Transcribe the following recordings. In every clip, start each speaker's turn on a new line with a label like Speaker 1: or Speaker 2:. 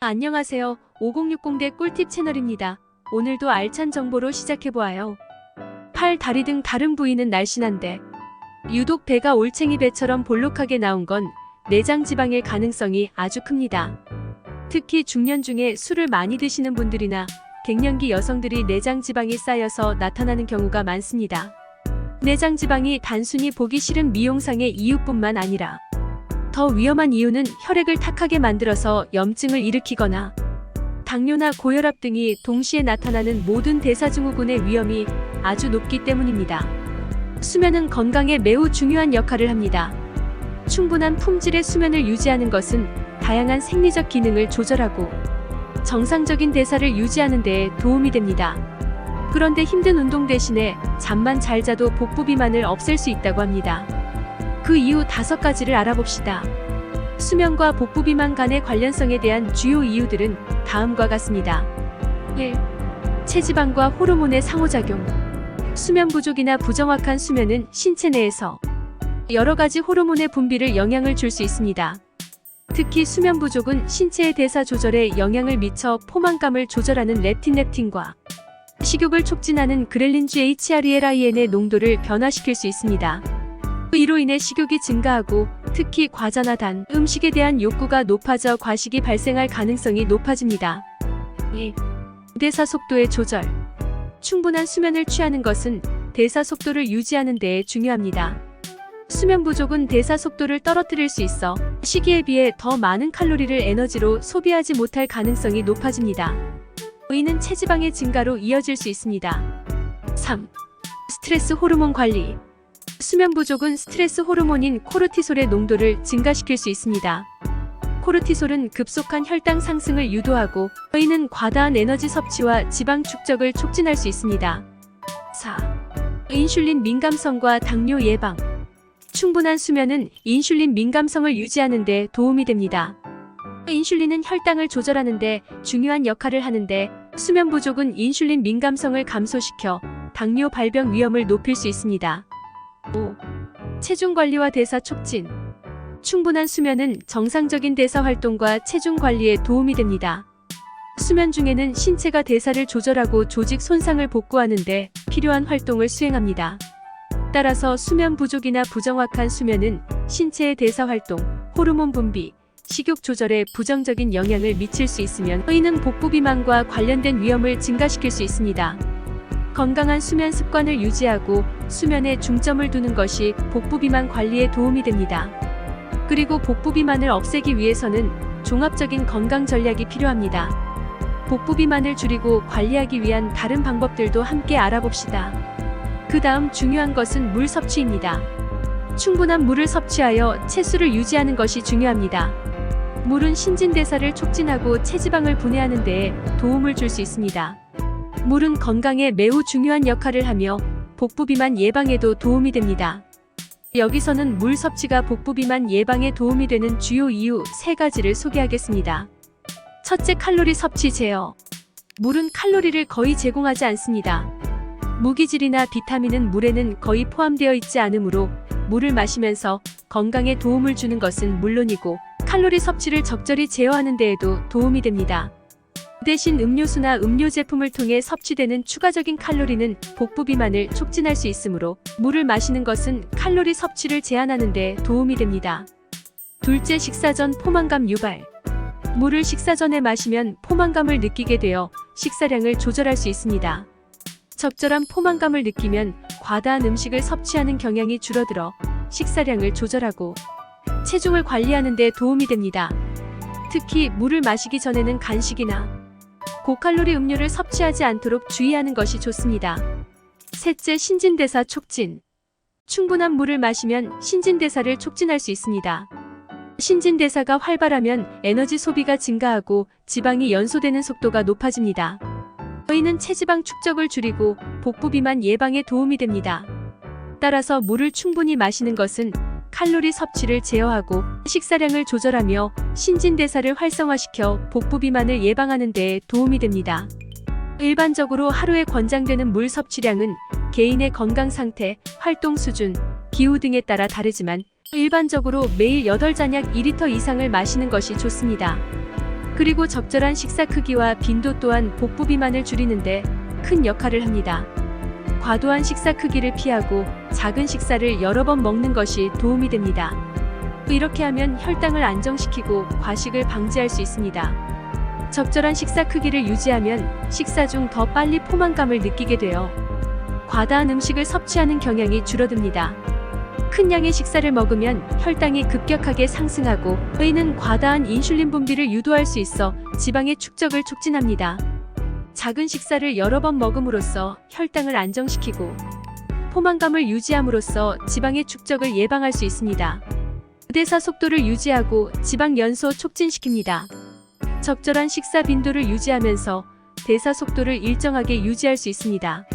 Speaker 1: 안녕하세요. 5060대 꿀팁 채널입니다. 오늘도 알찬 정보로 시작해보아요. 팔, 다리 등 다른 부위는 날씬한데 유독 배가 올챙이 배처럼 볼록하게 나온 건 내장 지방일 가능성이 아주 큽니다. 특히 중년 중에 술을 많이 드시는 분들이나 갱년기 여성들이 내장 지방이 쌓여서 나타나는 경우가 많습니다. 내장 지방이 단순히 보기 싫은 미용상의 이유뿐만 아니라 더 위험한 이유는 혈액을 탁하게 만들어서 염증을 일으키거나 당뇨나 고혈압 등이 동시에 나타나는 모든 대사증후군의 위험이 아주 높기 때문입니다. 수면은 건강에 매우 중요한 역할을 합니다. 충분한 품질의 수면을 유지하는 것은 다양한 생리적 기능을 조절하고 정상적인 대사를 유지하는 데 도움이 됩니다. 그런데 힘든 운동 대신에 잠만 잘 자도 복부 비만을 없앨 수 있다고 합니다. 그 이유 5가지를 알아봅시다. 수면과 복부 비만 간의 관련성에 대한 주요 이유들은 다음과 같습니다. 1. 체지방과 호르몬의 상호작용. 수면 부족이나 부정확한 수면은 신체 내에서 여러 가지 호르몬의 분비를 영향을 줄 수 있습니다. 특히 수면 부족은 신체의 대사 조절에 영향을 미쳐 포만감을 조절하는 렙틴과 식욕을 촉진하는 그렐린 GHRELIN의 농도를 변화시킬 수 있습니다. 이로 인해 식욕이 증가하고 특히 과자나 단 음식에 대한 욕구가 높아져 과식이 발생할 가능성이 높아집니다. 2. 대사 속도의 조절. 충분한 수면을 취하는 것은 대사 속도를 유지하는 데 중요합니다. 수면 부족은 대사 속도를 떨어뜨릴 수 있어 시기에 비해 더 많은 칼로리를 에너지로 소비하지 못할 가능성이 높아집니다. 이는 체지방의 증가로 이어질 수 있습니다. 3. 스트레스 호르몬 관리. 수면 부족은 스트레스 호르몬인 코르티솔의 농도를 증가시킬 수 있습니다. 코르티솔은 급속한 혈당 상승을 유도하고 이는 과다한 에너지 섭취와 지방 축적을 촉진할 수 있습니다. 4. 인슐린 민감성과 당뇨 예방. 충분한 수면은 인슐린 민감성을 유지하는 데 도움이 됩니다. 인슐린은 혈당을 조절하는 데 중요한 역할을 하는데 수면 부족은 인슐린 민감성을 감소시켜 당뇨 발병 위험을 높일 수 있습니다. 5. 체중 관리와 대사 촉진. 충분한 수면은 정상적인 대사 활동과 체중 관리에 도움이 됩니다. 수면 중에는 신체가 대사를 조절하고 조직 손상을 복구하는 데 필요한 활동을 수행합니다. 따라서 수면 부족이나 부정확한 수면은 신체의 대사 활동, 호르몬 분비, 식욕 조절에 부정적인 영향을 미칠 수 있으며 이는 복부 비만과 관련된 위험을 증가시킬 수 있습니다. 건강한 수면 습관을 유지하고 수면에 중점을 두는 것이 복부 비만 관리에 도움이 됩니다. 그리고 복부 비만을 없애기 위해서는 종합적인 건강 전략이 필요합니다. 복부 비만을 줄이고 관리하기 위한 다른 방법들도 함께 알아봅시다. 그 다음 중요한 것은 물 섭취입니다. 충분한 물을 섭취하여 체수를 유지하는 것이 중요합니다. 물은 신진대사를 촉진하고 체지방을 분해하는 데에 도움을 줄 수 있습니다. 물은 건강에 매우 중요한 역할을 하며 복부 비만 예방에도 도움이 됩니다. 여기서는 물 섭취가 복부 비만 예방에 도움이 되는 주요 이유 3가지를 소개하겠습니다. 첫째, 칼로리 섭취 제어. 물은 칼로리를 거의 제공하지 않습니다. 무기질이나 비타민은 물에는 거의 포함되어 있지 않으므로 물을 마시면서 건강에 도움을 주는 것은 물론이고 칼로리 섭취를 적절히 제어하는 데에도 도움이 됩니다. 대신 음료수나 음료 제품을 통해 섭취되는 추가적인 칼로리는 복부 비만을 촉진할 수 있으므로 물을 마시는 것은 칼로리 섭취를 제한하는 데 도움이 됩니다. 둘째, 식사 전 포만감 유발. 물을 식사 전에 마시면 포만감을 느끼게 되어 식사량을 조절할 수 있습니다. 적절한 포만감을 느끼면 과다한 음식을 섭취하는 경향이 줄어들어 식사량을 조절하고 체중을 관리하는 데 도움이 됩니다. 특히 물을 마시기 전에는 간식이나 고칼로리 음료를 섭취하지 않도록 주의하는 것이 좋습니다. 셋째, 신진대사 촉진. 충분한 물을 마시면 신진대사를 촉진할 수 있습니다. 신진대사가 활발하면 에너지 소비가 증가하고 지방이 연소되는 속도가 높아집니다. 이는 체지방 축적을 줄이고 복부 비만 예방에 도움이 됩니다. 따라서 물을 충분히 마시는 것은 칼로리 섭취를 제어하고 식사량을 조절하며 신진대사를 활성화시켜 복부 비만을 예방하는 데 도움이 됩니다. 일반적으로 하루에 권장되는 물 섭취량은 개인의 건강 상태, 활동 수준, 기후 등에 따라 다르지만 일반적으로 매일 8잔 약 2리터 이상을 마시는 것이 좋습니다. 그리고 적절한 식사 크기와 빈도 또한 복부 비만을 줄이는데 큰 역할을 합니다. 과도한 식사 크기를 피하고 작은 식사를 여러 번 먹는 것이 도움이 됩니다. 이렇게 하면 혈당을 안정시키고 과식을 방지할 수 있습니다. 적절한 식사 크기를 유지하면 식사 중 더 빨리 포만감을 느끼게 되어 과다한 음식을 섭취하는 경향이 줄어듭니다. 큰 양의 식사를 먹으면 혈당이 급격하게 상승하고 이는 과다한 인슐린 분비를 유도할 수 있어 지방의 축적을 촉진합니다. 작은 식사를 여러 번 먹음으로써 혈당을 안정시키고 포만감을 유지함으로써 지방의 축적을 예방할 수 있습니다. 대사 속도를 유지하고 지방 연소 촉진시킵니다. 적절한 식사 빈도를 유지하면서 대사 속도를 일정하게 유지할 수 있습니다.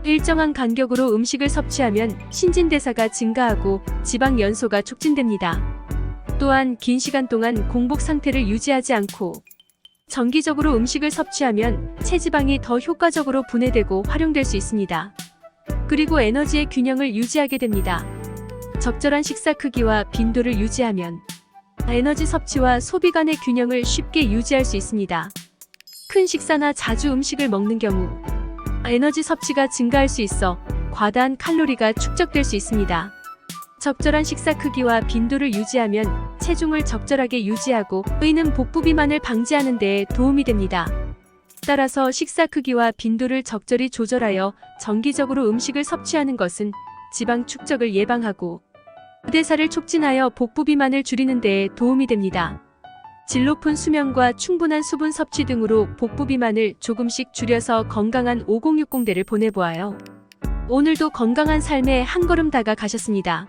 Speaker 1: 일정한 간격으로 음식을 섭취하면 신진대사가 증가하고 지방 연소가 촉진됩니다. 또한 긴 시간 동안 공복 상태를 유지하지 않고 정기적으로 음식을 섭취하면 체지방이 더 효과적으로 분해되고 활용될 수 있습니다. 그리고 에너지의 균형을 유지하게 됩니다. 적절한 식사 크기와 빈도를 유지하면 에너지 섭취와 소비 간의 균형을 쉽게 유지할 수 있습니다. 큰 식사나 자주 음식을 먹는 경우 에너지 섭취가 증가할 수 있어 과다한 칼로리가 축적될 수 있습니다. 적절한 식사 크기와 빈도를 유지하면 체중을 적절하게 유지하고 이는 복부 비만을 방지하는 데에 도움이 됩니다. 따라서 식사 크기와 빈도를 적절히 조절하여 정기적으로 음식을 섭취하는 것은 지방 축적을 예방하고 대사를 촉진하여 복부 비만을 줄이는 데에 도움이 됩니다. 질 높은 수면과 충분한 수분 섭취 등으로 복부 비만을 조금씩 줄여서 건강한 5060대를 보내보아요. 오늘도 건강한 삶에 한 걸음 다가가셨습니다.